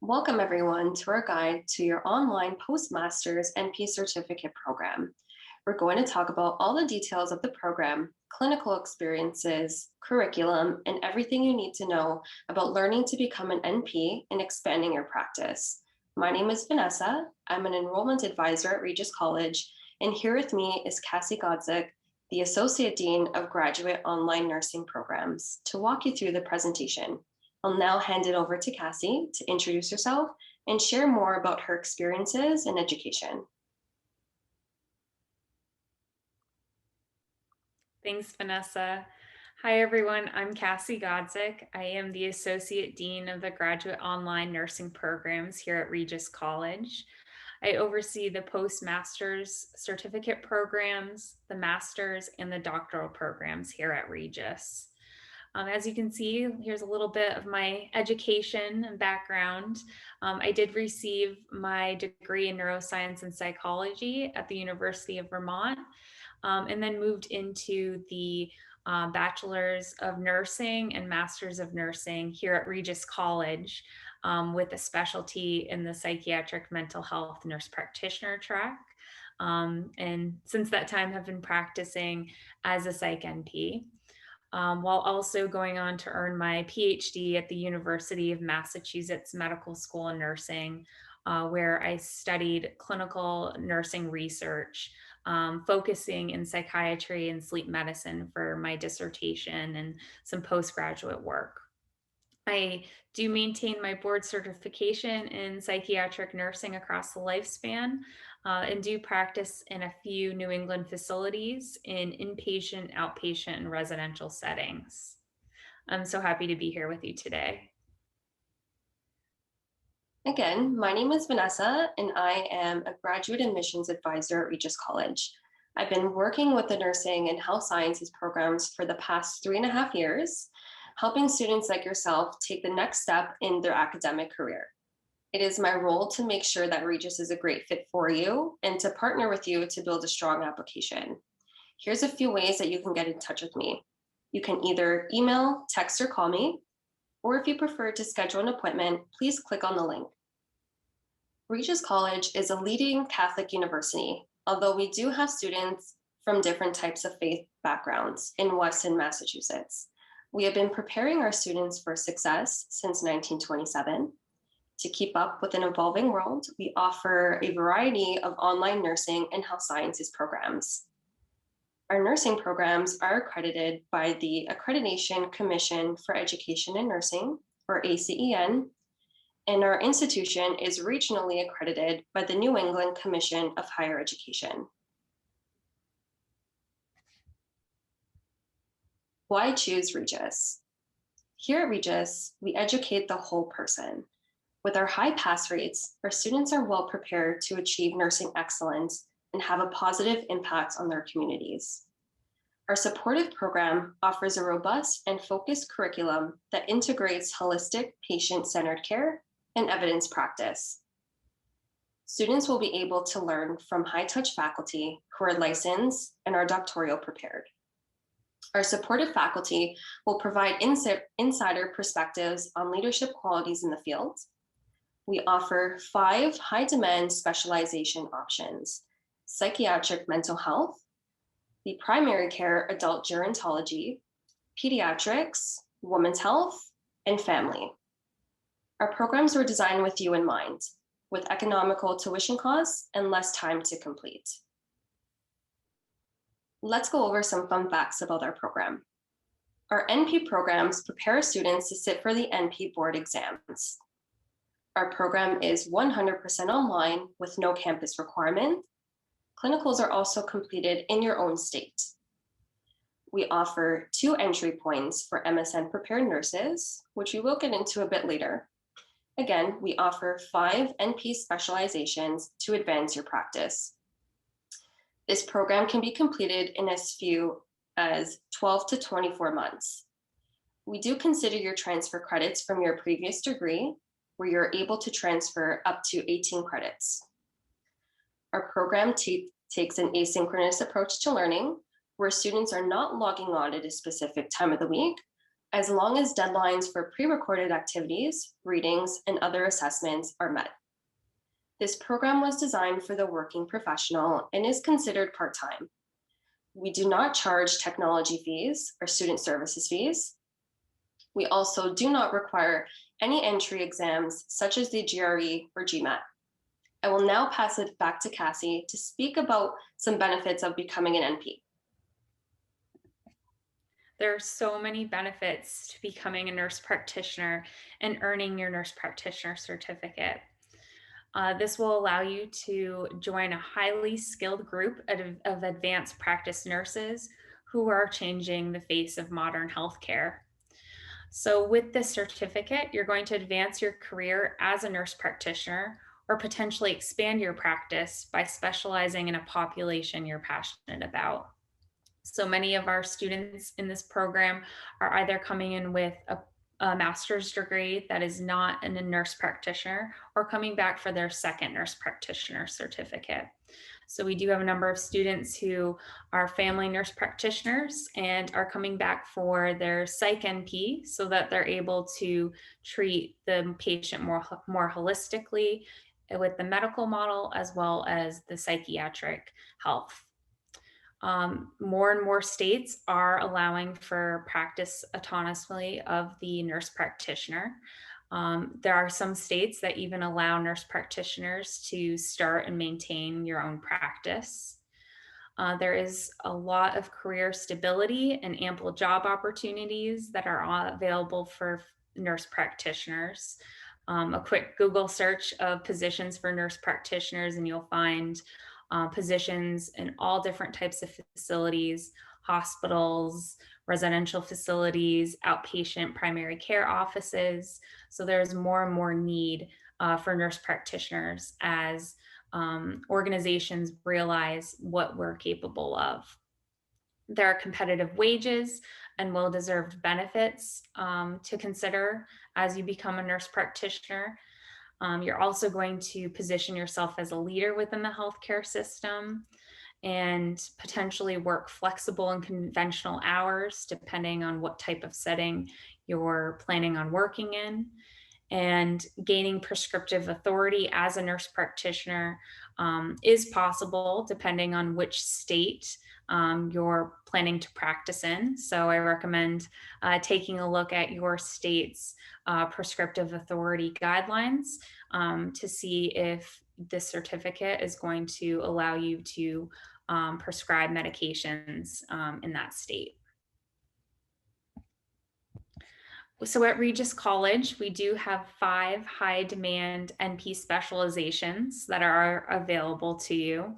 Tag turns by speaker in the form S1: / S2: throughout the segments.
S1: Welcome everyone to our guide to your online postmaster's NP certificate program. We're going to talk about all the details of the program, clinical experiences, curriculum, and everything you need to know about learning to become an NP and expanding your practice. My name is Vanessa. I'm an enrollment advisor at Regis College, and here with me is Cassie Godzik, the Associate Dean of Graduate Online Nursing Programs, to walk you through the presentation. I'll now hand it over to Cassie to introduce herself and share more about her experiences in education.
S2: Thanks, Vanessa. Hi, everyone. I'm Cassie Godzik. I am the Associate Dean of the Graduate Online Nursing Programs here at Regis College. I oversee the postmaster's certificate programs, the master's, and the doctoral programs here at Regis. As you can see, here's a little bit of my education and background. I did receive my degree in neuroscience and psychology at the University of Vermont, and then moved into the Bachelor's of Nursing and Master's of Nursing here at Regis College, with a specialty in the psychiatric mental health nurse practitioner track. And since that time have been practicing as a psych NP. While also going on to earn my PhD at the University of Massachusetts Medical School in Nursing, where I studied clinical nursing research, focusing in psychiatry and sleep medicine for my dissertation and some postgraduate work. I do maintain my board certification in psychiatric nursing across the lifespan, and do practice in a few New England facilities in inpatient, outpatient, and residential settings. I'm so happy to be here with you today.
S1: Again, my name is Vanessa, and I am a graduate admissions advisor at Regis College. I've been working with the nursing and health sciences programs for the past 3.5 years, helping students like yourself take the next step in their academic career. It is my role to make sure that Regis is a great fit for you and to partner with you to build a strong application. Here's a few ways that you can get in touch with me. You can either email, text, or call me, or if you prefer to schedule an appointment, please click on the link. Regis College is a leading Catholic university, although we do have students from different types of faith backgrounds in Weston, Massachusetts. We have been preparing our students for success since 1927. To keep up with an evolving world, we offer a variety of online nursing and health sciences programs. Our nursing programs are accredited by the Accreditation Commission for Education in Nursing, or ACEN, and our institution is regionally accredited by the New England Commission of Higher Education. Why choose Regis? Here at Regis, we educate the whole person. With our high pass rates, our students are well prepared to achieve nursing excellence and have a positive impact on their communities. Our supportive program offers a robust and focused curriculum that integrates holistic patient-centered care and evidence practice. Students will be able to learn from high-touch faculty who are licensed and are doctoral prepared. Our supportive faculty will provide insider perspectives on leadership qualities in the field. We offer 5 high-demand specialization options: psychiatric mental health, the primary care adult gerontology, pediatrics, women's health, and family. Our programs were designed with you in mind, with economical tuition costs and less time to complete. Let's go over some fun facts about our program. Our NP programs prepare students to sit for the NP board exams. Our program is 100% online with no campus requirement. Clinicals are also completed in your own state. We offer 2 entry points for MSN prepared nurses, which we will get into a bit later. Again, we offer 5 NP specializations to advance your practice. This program can be completed in as few as 12 to 24 months. We do consider your transfer credits from your previous degree, where you're able to transfer up to 18 credits. Our program takes an asynchronous approach to learning, where students are not logging on at a specific time of the week, as long as deadlines for pre-recorded activities, readings, and other assessments are met. This program was designed for the working professional and is considered part-time. We do not charge technology fees or student services fees. We also do not require any entry exams such as the GRE or GMAT. I will now pass it back to Cassie to speak about some benefits of becoming an NP.
S2: There are so many benefits to becoming a nurse practitioner and earning your nurse practitioner certificate. This will allow you to join a highly skilled group of advanced practice nurses who are changing the face of modern healthcare. So, with this certificate, you're going to advance your career as a nurse practitioner or potentially expand your practice by specializing in a population you're passionate about. So many of our students in this program are either coming in with a master's degree that is not in a nurse practitioner or coming back for their second nurse practitioner certificate. So we do have a number of students who are family nurse practitioners and are coming back for their psych NP so that they're able to treat the patient more holistically with the medical model as well as the psychiatric health. More and more states are allowing for practice autonomously of the nurse practitioner. There are some states that even allow nurse practitioners to start and maintain your own practice. There is a lot of career stability and ample job opportunities that are available for nurse practitioners. A quick Google search of positions for nurse practitioners, and you'll find positions in all different types of facilities, hospitals, residential facilities, outpatient primary care offices. So there's more and more need for nurse practitioners as organizations realize what we're capable of. There are competitive wages and well-deserved benefits to consider as you become a nurse practitioner. You're also going to position yourself as a leader within the healthcare system and potentially work flexible and conventional hours depending on what type of setting you're planning on working in. And gaining prescriptive authority as a nurse practitioner is possible depending on which state you're planning to practice in. So I recommend taking a look at your state's prescriptive authority guidelines to see if this certificate is going to allow you to prescribe medications in that state. So at Regis College, we do have 5 high demand NP specializations that are available to you.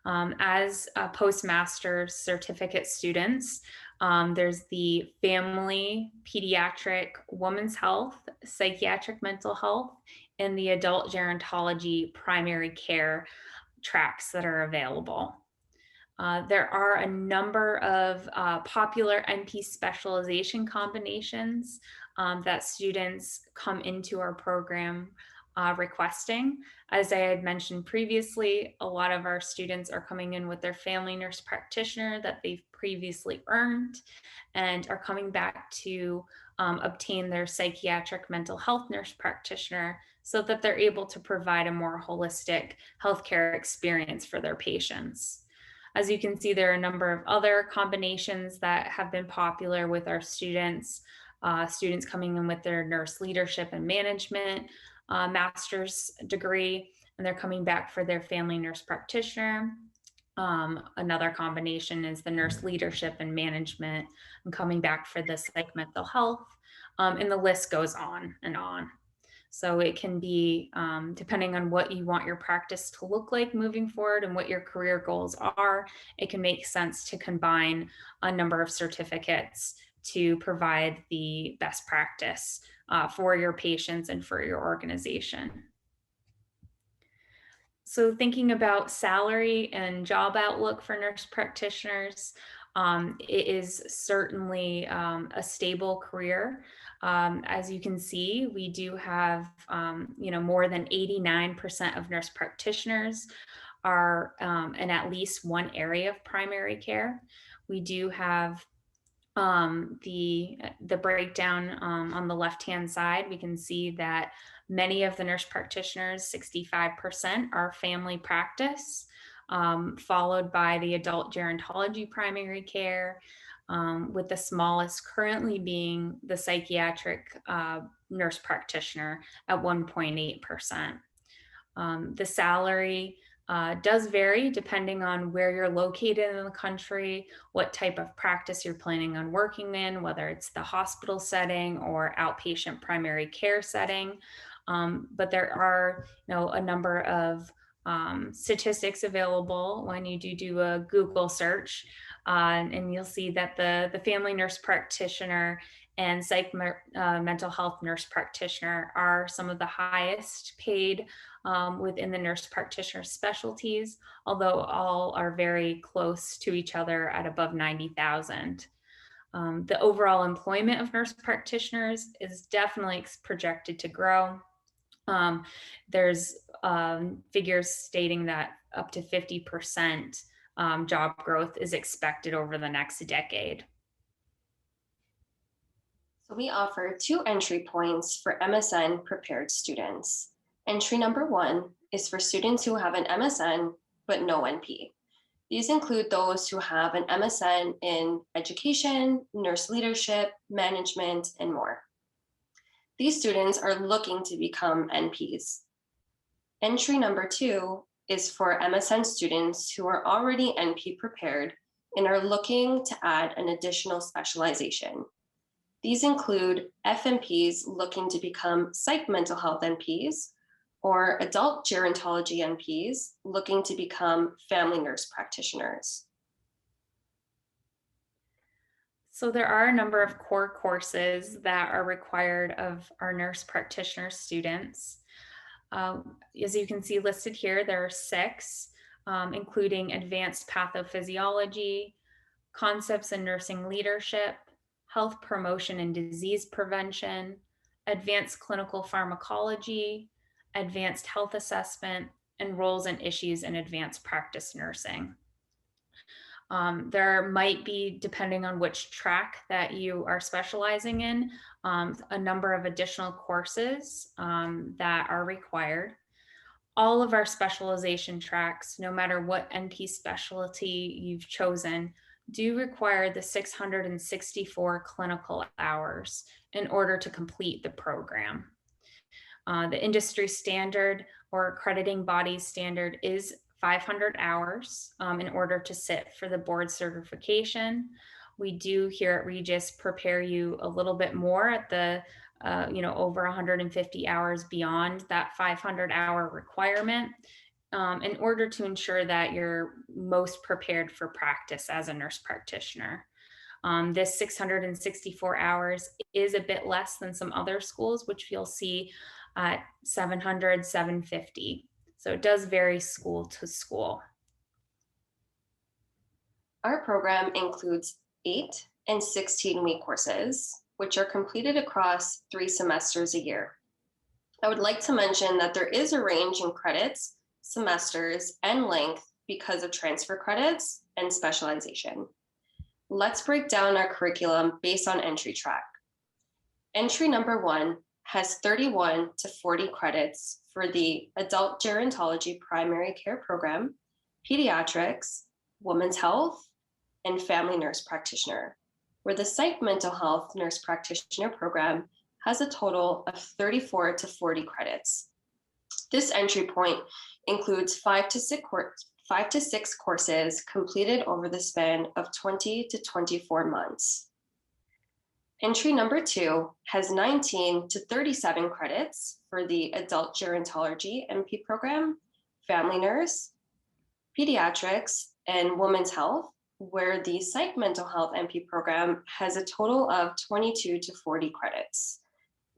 S2: As postmaster's certificate students, there's the family, pediatric, women's health, psychiatric mental health, and the adult gerontology primary care tracks that are available. There are a number of popular NP specialization combinations that students come into our program requesting. As I had mentioned previously, a lot of our students are coming in with their family nurse practitioner that they've previously earned and are coming back to obtain their psychiatric mental health nurse practitioner so that they're able to provide a more holistic healthcare experience for their patients. As you can see, there are a number of other combinations that have been popular with our students. Students coming in with their nurse leadership and management master's degree, and they're coming back for their family nurse practitioner. Another combination is the nurse leadership and management, and coming back for the psych mental health, and the list goes on and on. So it can be, depending on what you want your practice to look like moving forward and what your career goals are, it can make sense to combine a number of certificates to provide the best practice for your patients and for your organization. So thinking about salary and job outlook for nurse practitioners, it is certainly a stable career. As you can see, we do have, more than 89% of nurse practitioners are in at least one area of primary care. We do have the breakdown on the left-hand side, we can see that many of the nurse practitioners, 65%, are family practice, followed by the adult gerontology primary care, with the smallest currently being the psychiatric nurse practitioner at 1.8%. The salary does vary depending on where you're located in the country, what type of practice you're planning on working in, whether it's the hospital setting or outpatient primary care setting. But there are, a number of statistics available when you do a Google search, and you'll see that the family nurse practitioner and mental health nurse practitioner are some of the highest paid within the nurse practitioner specialties, although all are very close to each other at above 90,000. The overall employment of nurse practitioners is definitely projected to grow. There's figures stating that up to 50% job growth is expected over the next decade.
S1: So we offer 2 entry points for MSN prepared students. Entry number 1 is for students who have an MSN but no NP. These include those who have an MSN in education, nurse leadership, management, and more. These students are looking to become NPs. Entry number 2 is for MSN students who are already NP prepared and are looking to add an additional specialization. These include FNPs looking to become psych mental health NPs, or adult gerontology NPs looking to become family nurse practitioners.
S2: So there are a number of core courses that are required of our nurse practitioner students. As you can see listed here, there are 6, including advanced pathophysiology, concepts in nursing leadership, health promotion and disease prevention, advanced clinical pharmacology, advanced health assessment, and roles and issues in advanced practice nursing. There might be, depending on which track that you are specializing in, a number of additional courses that are required. All of our specialization tracks, no matter what NP specialty you've chosen, do require the 664 clinical hours in order to complete the program. The industry standard or accrediting body standard is 500 hours in order to sit for the board certification. We do here at Regis prepare you a little bit more at the over 150 hours beyond that 500-hour requirement, in order to ensure that you're most prepared for practice as a nurse practitioner. This 664 hours is a bit less than some other schools, which you'll see at 700, 750. So it does vary school to school.
S1: Our program includes 8 and 16-week courses, which are completed across 3 semesters a year. I would like to mention that there is a range in credits, semesters, and length because of transfer credits and specialization. Let's break down our curriculum based on entry track. Entry number 1 has 31 to 40 credits for the adult gerontology primary care program, pediatrics, women's health, and family nurse practitioner, where the psych mental health nurse practitioner program has a total of 34 to 40 credits. This entry point includes 5 to 6 courses completed over the span of 20 to 24 months. Entry number 2 has 19 to 37 credits for the adult gerontology NP program, family nurse, pediatrics, and women's health, where the psych mental health NP program has a total of 22 to 40 credits.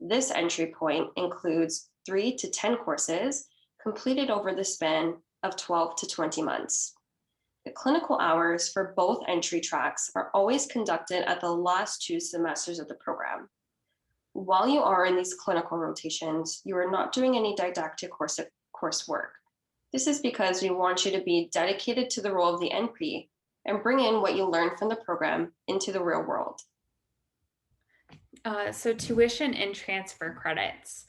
S1: This entry point includes 3 to 10 courses completed over the span of 12 to 20 months. The clinical hours for both entry tracks are always conducted at the last 2 semesters of the program. While you are in these clinical rotations, you are not doing any didactic coursework. This is because we want you to be dedicated to the role of the NP and bring in what you learned from the program into the real world.
S2: So tuition and transfer credits.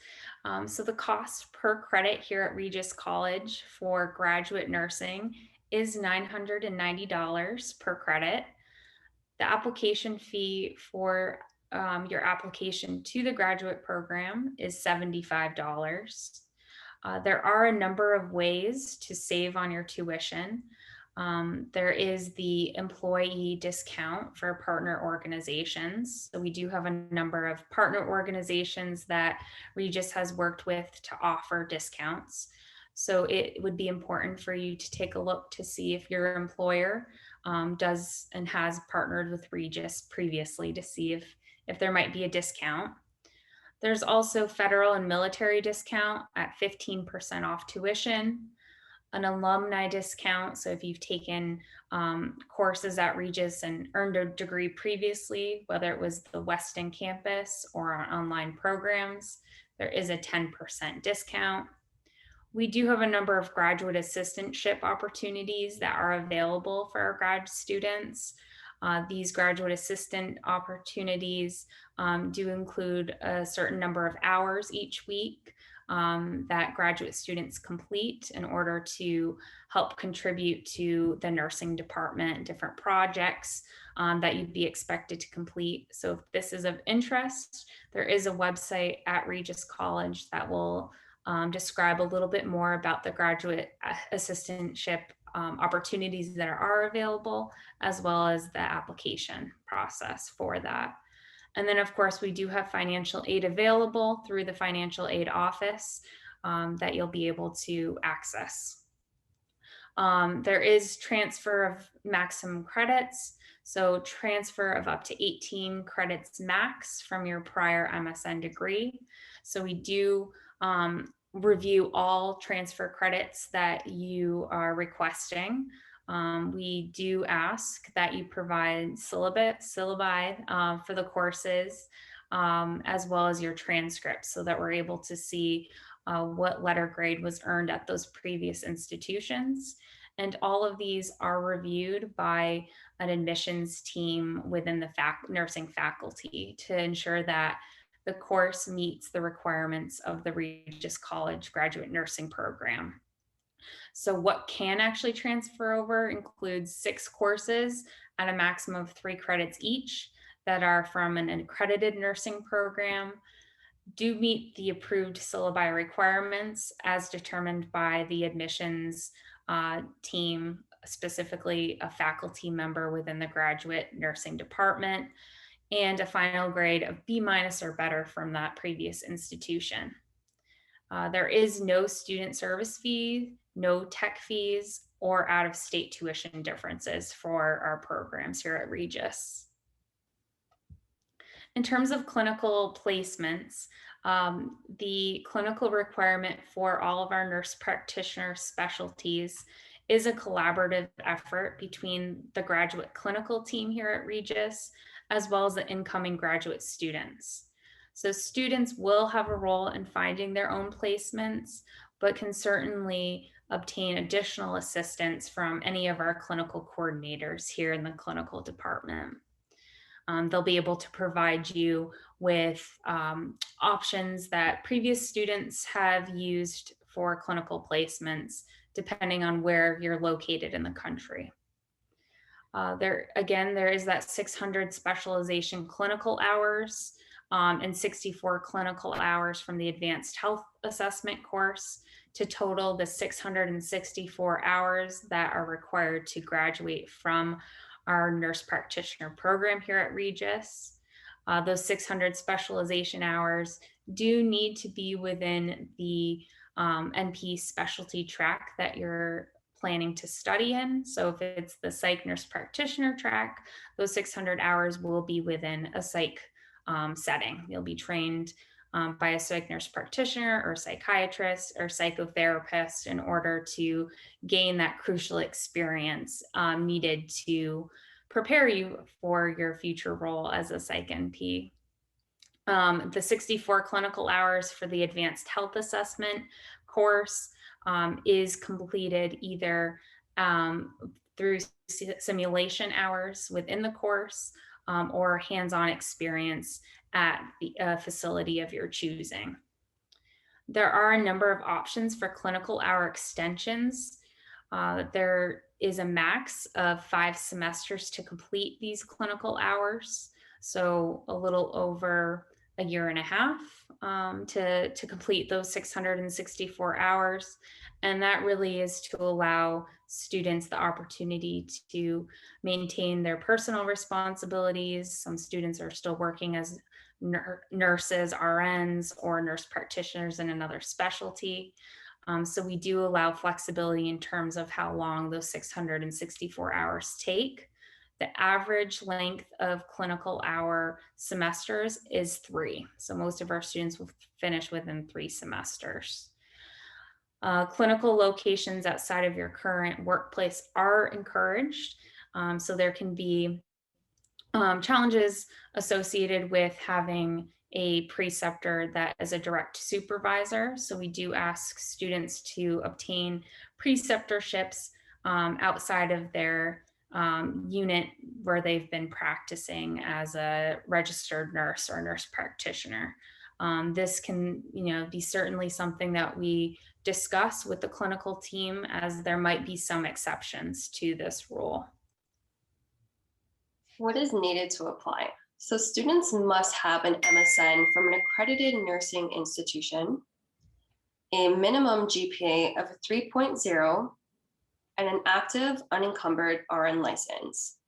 S2: So the cost per credit here at Regis College for graduate nursing is $990 per credit. The application fee for your application to the graduate program is $75. There are a number of ways to save on your tuition. There is the employee discount for partner organizations. So we do have a number of partner organizations that Regis has worked with to offer discounts. So it would be important for you to take a look to see if your employer does and has partnered with Regis previously to see if there might be a discount. There's also federal and military discount at 15% off tuition, an alumni discount. So if you've taken courses at Regis and earned a degree previously, whether it was the Weston campus or on online programs, there is a 10% discount. We do have a number of graduate assistantship opportunities that are available for our grad students. These graduate assistant opportunities do include a certain number of hours each week that graduate students complete in order to help contribute to the nursing department, different projects that you'd be expected to complete. So if this is of interest, there is a website at Regis College that will describe a little bit more about the graduate assistantship opportunities that are available, as well as the application process for that. And then, of course, we do have financial aid available through the financial aid office that you'll be able to access. There is transfer of maximum credits. So transfer of up to 18 credits max from your prior MSN degree. So we do review all transfer credits that you are requesting. We do ask that you provide syllabi for the courses, as well as your transcripts so that we're able to see what letter grade was earned at those previous institutions. And all of these are reviewed by an admissions team within the nursing faculty to ensure that the course meets the requirements of the Regis College graduate nursing program. So what can actually transfer over includes 6 courses at a maximum of 3 credits each that are from an accredited nursing program, do meet the approved syllabi requirements as determined by the admissions team, specifically a faculty member within the graduate nursing department, and a final grade of B- or better from that previous institution. There is no student service fee, no tech fees, or out-of-state tuition differences for our programs here at Regis. In terms of clinical placements, the clinical requirement for all of our nurse practitioner specialties is a collaborative effort between the graduate clinical team here at Regis, as well as the incoming graduate students. So students will have a role in finding their own placements, but can certainly obtain additional assistance from any of our clinical coordinators here in the clinical department. They'll be able to provide you with options that previous students have used for clinical placements, depending on where you're located in the country. There is that 600 specialization clinical hours and 64 clinical hours from the advanced health assessment course to total the 664 hours that are required to graduate from our nurse practitioner program here at Regis. Those 600 specialization hours do need to be within the NP specialty track that you're planning to study in. So if it's the psych nurse practitioner track, those 600 hours will be within a psych setting. You'll be trained by a psych nurse practitioner or psychiatrist or psychotherapist in order to gain that crucial experience needed to prepare you for your future role as a psych NP. The 64 clinical hours for the advanced health assessment course is completed either through simulation hours within the course or hands-on experience at the facility of your choosing. There are a number of options for clinical hour extensions. There is a max of 5 semesters to complete these clinical hours, so a little over a year and a half to complete those 664 hours. And that really is to allow students the opportunity to maintain their personal responsibilities. Some students are still working as nurses, RNs, or nurse practitioners in another specialty. So we do allow flexibility in terms of how long those 664 hours take. The average length of clinical hour semesters is 3. So most of our students will finish within 3 semesters. Clinical locations outside of your current workplace are encouraged. So there can be challenges associated with having a preceptor that is a direct supervisor. So we do ask students to obtain preceptorships outside of their unit where they've been practicing as a registered nurse or nurse practitioner. This can, be certainly something that we discuss with the clinical team, as there might be some exceptions to this rule.
S1: What is needed to apply? So students must have an MSN from an accredited nursing institution, a minimum GPA of 3.0, and an active unencumbered RN license.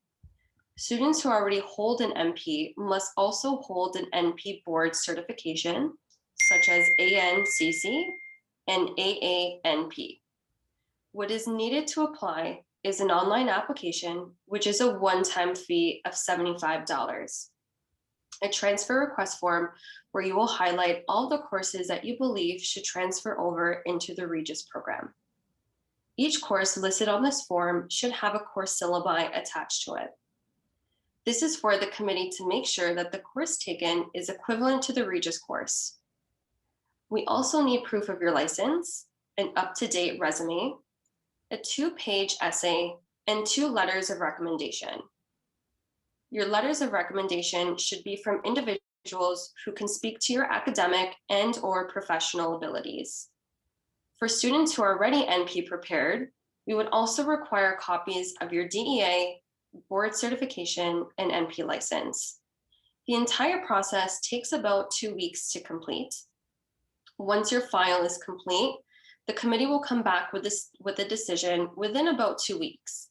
S1: Students who already hold an NP must also hold an NP board certification, such as ANCC and AANP. What is needed to apply is an online application, which is a one-time fee of $75. A transfer request form where you will highlight all the courses that you believe should transfer over into the Regis program. Each course listed on this form should have a course syllabi attached to it. This is for the committee to make sure that the course taken is equivalent to the Regis course. We also need proof of your license, an up-to-date resume, a 2-page essay, and 2 letters of recommendation. Your letters of recommendation should be from individuals who can speak to your academic and/or professional abilities. For students who are already NP prepared, we would also require copies of your DEA, board certification, and NP license. The entire process takes about 2 weeks to complete. Once your file is complete, the committee will come back with a decision within about 2 weeks.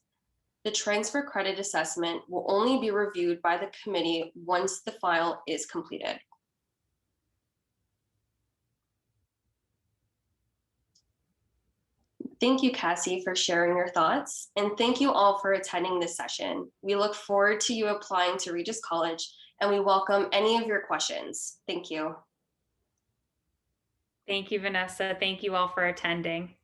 S1: The transfer credit assessment will only be reviewed by the committee once the file is completed. Thank you, Cassie, for sharing your thoughts, and thank you all for attending this session. We look forward to you applying to Regis College, and we welcome any of your questions. Thank you.
S2: Thank you, Vanessa. Thank you all for attending.